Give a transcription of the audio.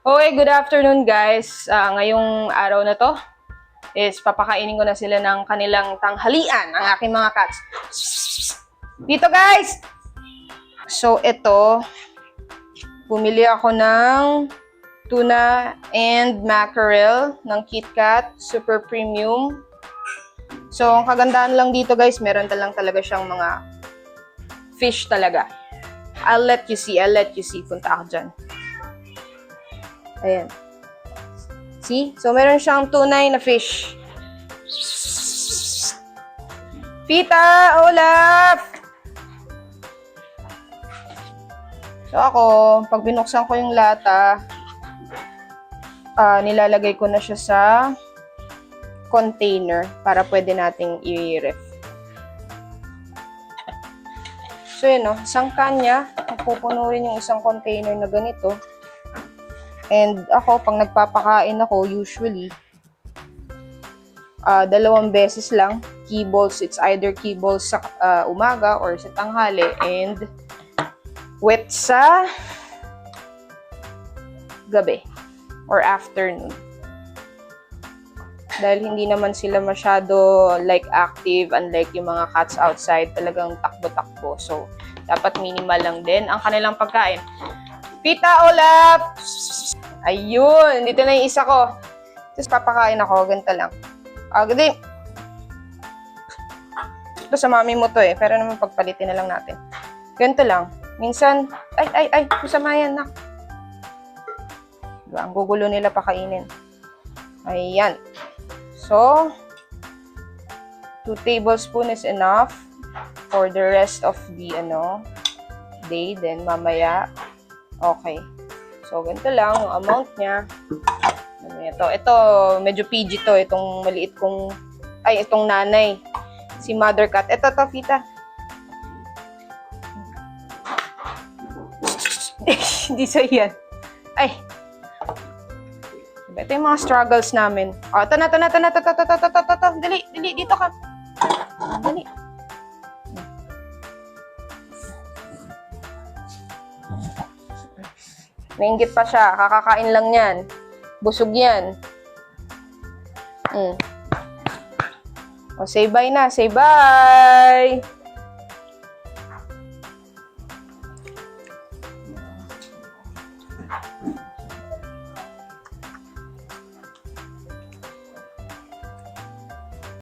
Okay, good afternoon guys. Ngayong araw na to is papakainin ko na sila ng kanilang tanghalian, ang aking mga cats. Dito guys! So ito, bumili ako ng tuna and mackerel ng KitKat Super Premium. So ang kagandahan lang dito guys, meron talaga siyang mga fish talaga. I'll let you see. Punta ako dyan. Ayan. See? So, meron siyang tunay na fish. Pita! Olaf! So, ako, pag binuksan ko yung lata, nilalagay ko na siya sa container para pwede nating i-ref. So, yun o. Isang kanya, pupuno rin yung isang container na ganito. And ako, pag nagpapakain ako, usually, 2 beses lang. Kibbles, it's either kibbles sa umaga or sa tanghali. And wet sa gabi or afternoon. Dahil hindi naman sila masyado like active, unlike yung mga cats outside, talagang takbo-takbo. So, dapat minimal lang din ang kanilang pagkain. Pita, Olaf! Ayun, dito na yung isa ko. Tapos papakain ako, ganito lang. Gadi. Ito sa mami mo to pero naman pagpalitin na lang natin. Ganito lang. Minsan, ay, masama yan, nak. Diba, ang gugulo nila pakainin. Ayan. So, 2 tablespoons is enough for the rest of the, day. Then, mamaya, okay. So, ganito lang yung amount niya. Ito, medyo PG to. Itong maliit kong, itong nanay. Si Mother Cat. Ito, Pita. Hindi sa yan. Ay. Ito yung mga struggles namin. Ito na. Dali, dito ka. Dali. Nainggit pa siya. Kakakain lang yan. Busog yan. O, say bye na. Say bye!